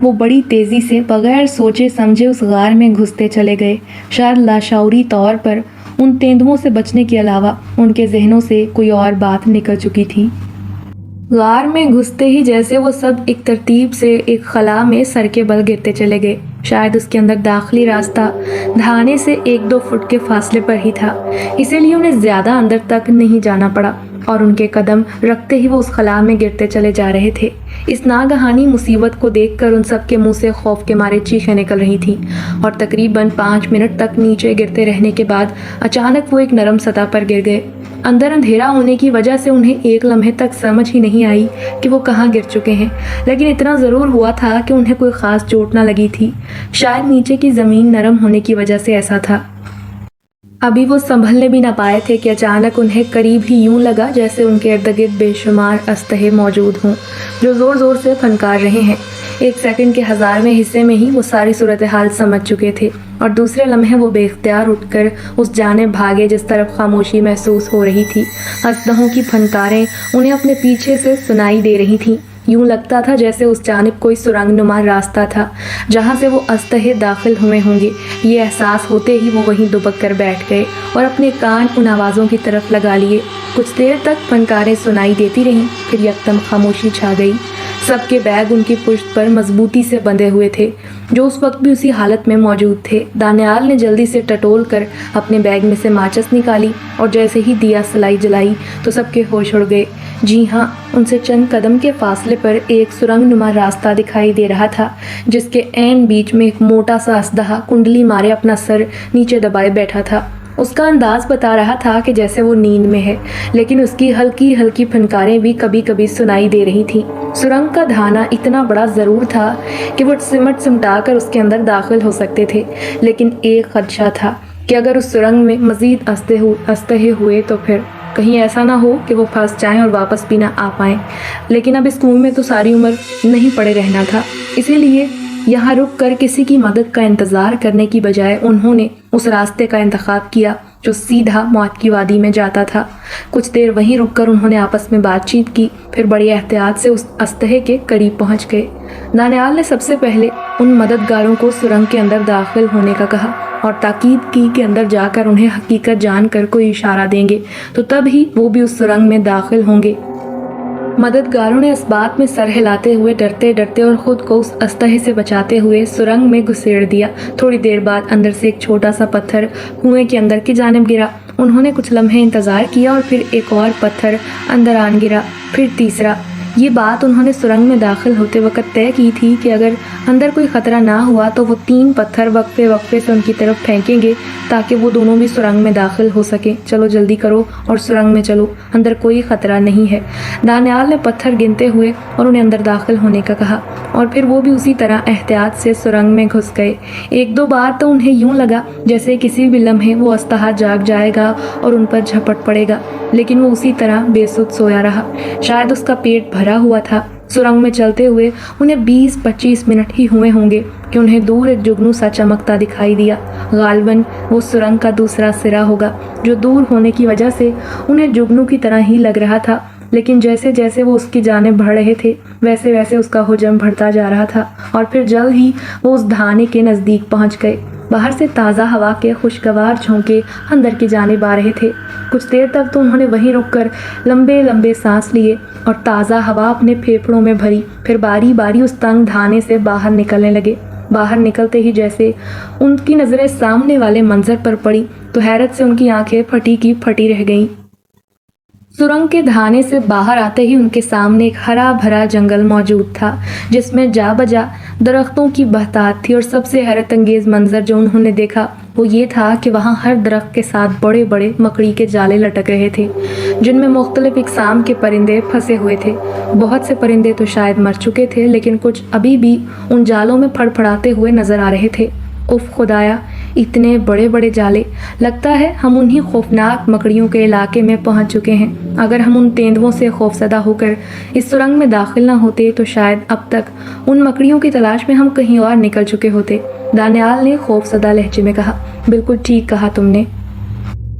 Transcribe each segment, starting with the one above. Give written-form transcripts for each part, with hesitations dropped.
وہ بڑی تیزی سے بغیر سوچے سمجھے اس غار میں گھستے چلے گئے۔ شاید لاشعوری طور پر ان تیندوؤں سے بچنے کے علاوہ ان کے ذہنوں سے کوئی اور بات نکل چکی تھی۔ غار میں گھستے ہی جیسے وہ سب ایک ترتیب سے ایک خلا میں سر کے بل گرتے چلے گئے۔ شاید اس کے اندر داخلی راستہ دھانے سے 1-2 فٹ کے فاصلے پر ہی تھا، اسی لیے انہیں زیادہ اندر تک نہیں جانا پڑا اور ان کے قدم رکھتے ہی وہ اس خلا میں گرتے چلے جا رہے تھے۔ اس ناگہانی مصیبت کو دیکھ کر ان سب کے منہ سے خوف کے مارے چیخیں نکل رہی تھیں اور تقریباً 5 منٹ تک نیچے گرتے رہنے کے بعد اچانک وہ ایک نرم سطح پر گر گئے۔ اندر اندھیرا ہونے کی وجہ سے انہیں ایک لمحے تک سمجھ ہی نہیں آئی کہ وہ کہاں گر چکے ہیں، لیکن اتنا ضرور ہوا تھا کہ انہیں کوئی خاص چوٹ نہ لگی تھی۔ شاید نیچے کی زمین نرم ہونے کی وجہ سے ایسا تھا۔ ابھی وہ سنبھلنے بھی نہ پائے تھے کہ اچانک انہیں قریب ہی یوں لگا جیسے ان کے ارد گرد بے شمار اسطحے موجود ہوں جو زور زور سے پھنکار رہے ہیں۔ 1 سیکنڈ کے 1000ویں حصے میں ہی وہ ساری صورتحال سمجھ چکے تھے اور دوسرے لمحے وہ بے اختیار اٹھ کر اس جانب بھاگے جس طرف خاموشی محسوس ہو رہی تھی۔ اسطحوں کی پھنکاریں انہیں اپنے پیچھے سے سنائی دے رہی تھیں۔ یوں لگتا تھا جیسے اس جانب کوئی سرنگ نما راستہ تھا جہاں سے وہ اسطحے داخل ہوئے ہوں گے۔ یہ احساس ہوتے ہی وہ وہیں دبک کر بیٹھ گئے اور اپنے کان ان آوازوں کی طرف لگا لیے۔ کچھ دیر تک پھنکاریں سنائی دیتی رہیں، پھر یکدم خاموشی چھا گئی۔ سب کے بیگ ان کی پشت پر مضبوطی سے بندھے ہوئے تھے، جو اس وقت بھی اسی حالت میں موجود تھے۔ دانیال نے جلدی سے ٹٹول کر اپنے بیگ میں سے ماچس نکالی اور جیسے ہی دیا سلائی جلائی تو سب کے ہوش اڑ گئے۔ جی ہاں، ان سے چند قدم کے فاصلے پر ایک سرنگ نما راستہ دکھائی دے رہا تھا جس کے عین بیچ میں ایک موٹا سا اسدحہ کنڈلی مارے اپنا سر نیچے دبائے بیٹھا تھا۔ اس کا انداز بتا رہا تھا کہ جیسے وہ نیند میں ہے، لیکن اس کی ہلکی ہلکی پھنکاریں بھی کبھی کبھی سنائی دے رہی تھیں۔ سرنگ کا دھانا اتنا بڑا ضرور تھا کہ وہ سمٹا کر اس کے اندر داخل ہو سکتے تھے، لیکن ایک خدشہ تھا کہ اگر اس سرنگ میں مزید اسطحے ہوئے تو پھر کہیں ایسا نہ ہو کہ وہ پھنس جائیں اور واپس بھی نہ آ پائیں۔ لیکن اب اس کنویں میں تو ساری عمر نہیں پڑے رہنا تھا، اسی لیے یہاں رک کر کسی کی مدد کا انتظار کرنے کی بجائے انہوں نے اس راستے کا انتخاب کیا جو سیدھا موت کی وادی میں جاتا تھا۔ کچھ دیر وہیں رک کر انہوں نے آپس میں بات چیت کی، پھر بڑی احتیاط سے اس اسطحے کے قریب پہنچ گئے۔ دانیال نے سب سے پہلے ان مددگاروں کو سرنگ کے اندر داخل ہونے کا کہا اور تاکید کی کہ اندر جا کر انہیں حقیقت جان کر کوئی اشارہ دیں گے تو تب ہی وہ بھی اس سرنگ میں داخل ہوں گے۔ مددگاروں نے اس بات میں سر ہلاتے ہوئے ڈرتے ڈرتے اور خود کو اس اسطحے سے بچاتے ہوئے سرنگ میں گھسیڑ دیا۔ تھوڑی دیر بعد اندر سے ایک چھوٹا سا پتھر کنویں کے اندر کی جانب گرا۔ انہوں نے کچھ لمحے انتظار کیا اور پھر ایک اور پتھر اندر آن گرا، پھر تیسرا۔ یہ بات انہوں نے سرنگ میں داخل ہوتے وقت طے کی تھی کہ اگر اندر کوئی خطرہ نہ ہوا تو وہ 3 پتھر وقفے وقفے سے ان کی طرف پھینکیں گے تاکہ وہ دونوں بھی سرنگ میں داخل ہو سکیں۔ چلو جلدی کرو اور سرنگ میں چلو، اندر کوئی خطرہ نہیں ہے۔ دانیال نے پتھر گنتے ہوئے اور انہیں اندر داخل ہونے کا کہا اور پھر وہ بھی اسی طرح احتیاط سے سرنگ میں گھس گئے۔ 1-2 بار تو انہیں یوں لگا جیسے کسی بھی لمحے وہ اسطحہ جاگ جائے گا اور ان پر جھپٹ پڑے گا، لیکن وہ اسی طرح بے سود سویا رہا۔ شاید اس کا پیٹ بھرا ہوا تھا۔ سرنگ میں چلتے ہوئے انہیں 20-25 منٹ ہی ہوئے ہوں گے کہ انہیں دور ایک جگنو سا چمکتا دکھائی دیا۔ غالباً وہ سرنگ کا دوسرا سرا ہوگا جو دور ہونے کی وجہ سے انہیں جگنو کی طرح ہی لگ رہا تھا، لیکن جیسے جیسے وہ اس کی جانب بڑھ رہے تھے ویسے ویسے اس کا حجم بڑھتا جا رہا تھا اور پھر جلد ہی وہ اس دھانے کے نزدیک پہنچ گئے۔ باہر سے تازہ ہوا کے خوشگوار جھونکے اندر کی جانب آ رہے تھے۔ کچھ دیر تک تو انہوں نے وہیں رک کر لمبے لمبے سانس لیے اور تازہ ہوا اپنے پھیپھڑوں میں بھری، پھر باری باری اس تنگ دھانے سے باہر نکلنے لگے۔ باہر نکلتے ہی جیسے ان کی نظریں سامنے والے منظر پر پڑی تو حیرت سے ان کی آنکھیں پھٹی کی پھٹی رہ گئیں۔ سرنگ کے دھانے سے باہر آتے ہی ان کے سامنے ایک ہرا بھرا جنگل موجود تھا جس میں جا بجا درختوں کی بہتات تھی، اور سب سے حیرت انگیز منظر جو انہوں نے دیکھا وہ یہ تھا کہ وہاں ہر درخت کے ساتھ بڑے بڑے مکڑی کے جالے لٹک رہے تھے جن میں مختلف اقسام کے پرندے پھنسے ہوئے تھے۔ بہت سے پرندے تو شاید مر چکے تھے لیکن کچھ ابھی بھی ان جالوں میں پھڑ پھڑاتے ہوئے نظر آ رہے تھے۔ اف خدایا، اتنے بڑے بڑے جالے! لگتا ہے ہم انہی خوفناک مکڑیوں کے علاقے میں پہنچ چکے ہیں۔ اگر ہم ان تیندوؤں سے خوفزدہ ہو کر اس سرنگ میں داخل نہ ہوتے تو شاید اب تک ان مکڑیوں کی تلاش میں ہم کہیں اور نکل چکے ہوتے۔ دانیال نے خوفزدہ لہجے میں کہا۔ بالکل ٹھیک کہا تم نے۔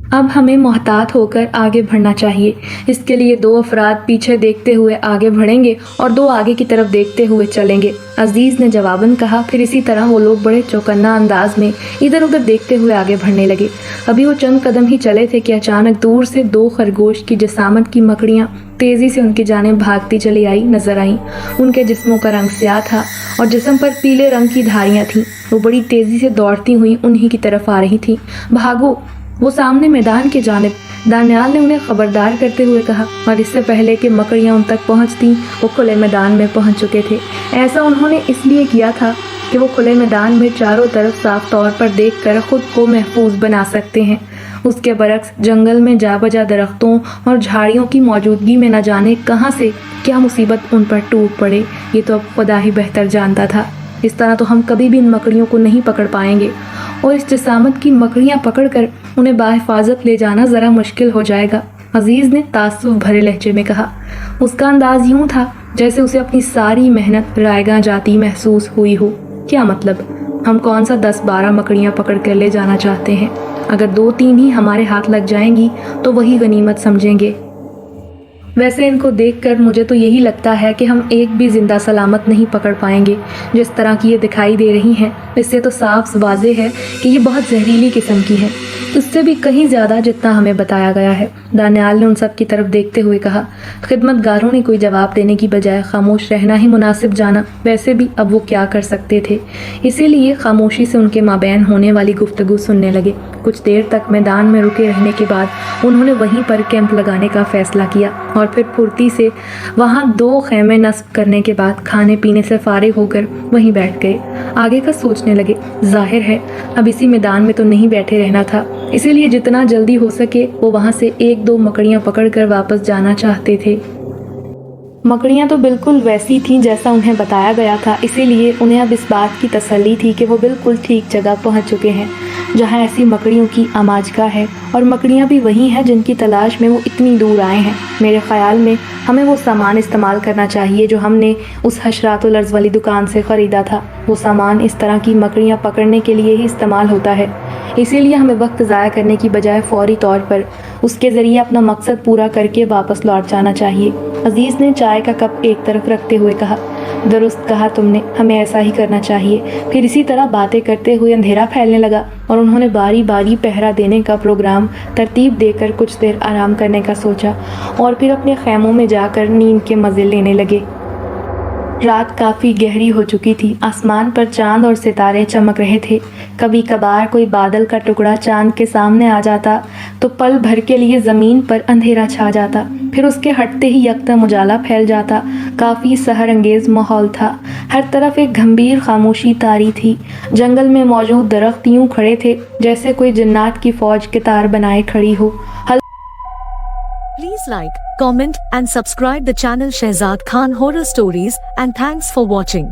اب ہمیں محتاط ہو کر آگے بڑھنا چاہیے۔ اس کے لیے 2 افراد پیچھے دیکھتے ہوئے آگے بڑھیں گے اور 2 آگے کی طرف دیکھتے ہوئے چلیں گے، عزیز نے جواباً کہا۔ پھر اسی طرح وہ لوگ بڑے چوکنا انداز میں ادھر ادھر دیکھتے ہوئے آگے بڑھنے لگے۔ ابھی وہ چند قدم ہی چلے تھے کہ اچانک دور سے 2 خرگوش کی جسامت کی مکڑیاں تیزی سے ان کی جانب بھاگتی چلی نظر آئیں۔ ان کے جسموں کا رنگ سیاہ تھا اور جسم پر پیلے رنگ کی دھاریاں تھیں۔ وہ بڑی تیزی سے دوڑتی ہوئی انہی کی طرف آ رہی تھیں۔ بھاگو، وہ سامنے میدان کی جانب، دانیال نے انہیں خبردار کرتے ہوئے کہا، اور اس سے پہلے کہ مکڑیاں ان تک پہنچتیں وہ کھلے میدان میں پہنچ چکے تھے۔ ایسا انہوں نے اس لیے کیا تھا کہ وہ کھلے میدان میں چاروں طرف صاف طور پر دیکھ کر خود کو محفوظ بنا سکتے ہیں۔ اس کے برعکس جنگل میں جا بجا درختوں اور جھاڑیوں کی موجودگی میں نہ جانے کہاں سے کیا مصیبت ان پر ٹوٹ پڑے، یہ تو اب خدا ہی بہتر جانتا تھا۔ اس طرح تو ہم کبھی بھی ان مکڑیوں کو نہیں پکڑ پائیں گے، اور اس جسامت کی مکڑیاں پکڑ کر انہیں بحفاظت لے جانا ذرا مشکل ہو جائے گا، عزیز نے تعصب بھرے لہجے میں کہا۔ اس کا انداز یوں تھا جیسے اسے اپنی ساری محنت رائیگاں جاتی محسوس ہوئی ہو۔ کیا مطلب؟ ہم کون سا 10-12 مکڑیاں پکڑ کر لے جانا چاہتے ہیں؟ اگر 2-3 ہی ہمارے ہاتھ لگ جائیں گی تو وہی غنیمت سمجھیں گے۔ ویسے ان کو دیکھ کر مجھے تو یہی لگتا ہے کہ ہم ایک بھی زندہ سلامت نہیں پکڑ پائیں گے۔ جس طرح کی یہ دکھائی دے رہی ہیں اس سے تو صاف واضح ہے کہ یہ بہت زہریلی قسم کی ہے، اس سے بھی کہیں زیادہ جتنا ہمیں بتایا گیا ہے، دانیال نے ان سب کی طرف دیکھتے ہوئے کہا۔ خدمت گاروں نے کوئی جواب دینے کی بجائے خاموش رہنا ہی مناسب جانا۔ ویسے بھی اب وہ کیا کر سکتے تھے، اسی لیے خاموشی سے ان کے مابین ہونے والی گفتگو سننے لگے۔ کچھ دیر تک میدان میں رکے رہنے کے بعد انہوں نے وہیں پر کیمپ لگانے کا فیصلہ کیا، اور پھر پھرتی سے وہاں 2 خیمے نصب کرنے کے بعد کھانے پینے سے فارغ ہو کر وہیں بیٹھ گئے۔ آگے کا سوچنے لگے۔ ظاہر ہے اب اسی میدان میں تو نہیں بیٹھے رہنا تھا، اسی لیے جتنا جلدی ہو سکے وہ وہاں سے 1-2 مکڑیاں پکڑ کر واپس جانا چاہتے تھے۔ مکڑیاں تو بالکل ویسی تھیں جیسا انہیں بتایا گیا تھا، اسی لیے انہیں اب اس بات کی تسلی تھی کہ وہ بالکل ٹھیک جگہ پہنچ چکے ہیں جہاں ایسی مکڑیوں کی آماجگاہ ہے، اور مکڑیاں بھی وہی ہیں جن کی تلاش میں وہ اتنی دور آئے ہیں۔ میرے خیال میں ہمیں وہ سامان استعمال کرنا چاہیے جو ہم نے اس حشرات الارض والی دکان سے خریدا تھا۔ وہ سامان اس طرح کی مکڑیاں پکڑنے کے لیے ہی استعمال ہوتا ہے، اسی لیے ہمیں وقت ضائع کرنے کی بجائے فوری طور پر اس کے ذریعے اپنا مقصد پورا کر کے واپس لوٹ جانا چاہیے، عزیز نے چائے کا کپ ایک طرف رکھتے ہوئے کہا۔ درست کہا تم نے، ہمیں ایسا ہی کرنا چاہیے۔ پھر اسی طرح باتیں کرتے ہوئے اندھیرا پھیلنے لگا اور انہوں نے باری باری پہرا دینے کا پروگرام ترتیب دے کر کچھ دیر آرام کرنے کا سوچا، اور پھر اپنے خیموں میں جا کر نیند کے مزے لینے لگے۔ رات کافی گہری ہو چکی تھی، آسمان پر چاند اور ستارے چمک رہے تھے۔ کبھی کبھار کوئی بادل کا ٹکڑا چاند کے سامنے آ جاتا تو پل بھر کے لیے زمین پر اندھیرا چھا جاتا، پھر اس کے ہٹتے ہی یکدم اجالا پھیل جاتا۔ کافی سحر انگیز ماحول تھا، ہر طرف ایک گھمبیر خاموشی طاری تھی۔ جنگل میں موجود درخت یوں کھڑے تھے جیسے کوئی جنات کی فوج قطار بنائے کھڑی ہو۔ Please like, comment and subscribe the channel Shehzad Khan Horror Stories, and thanks for watching.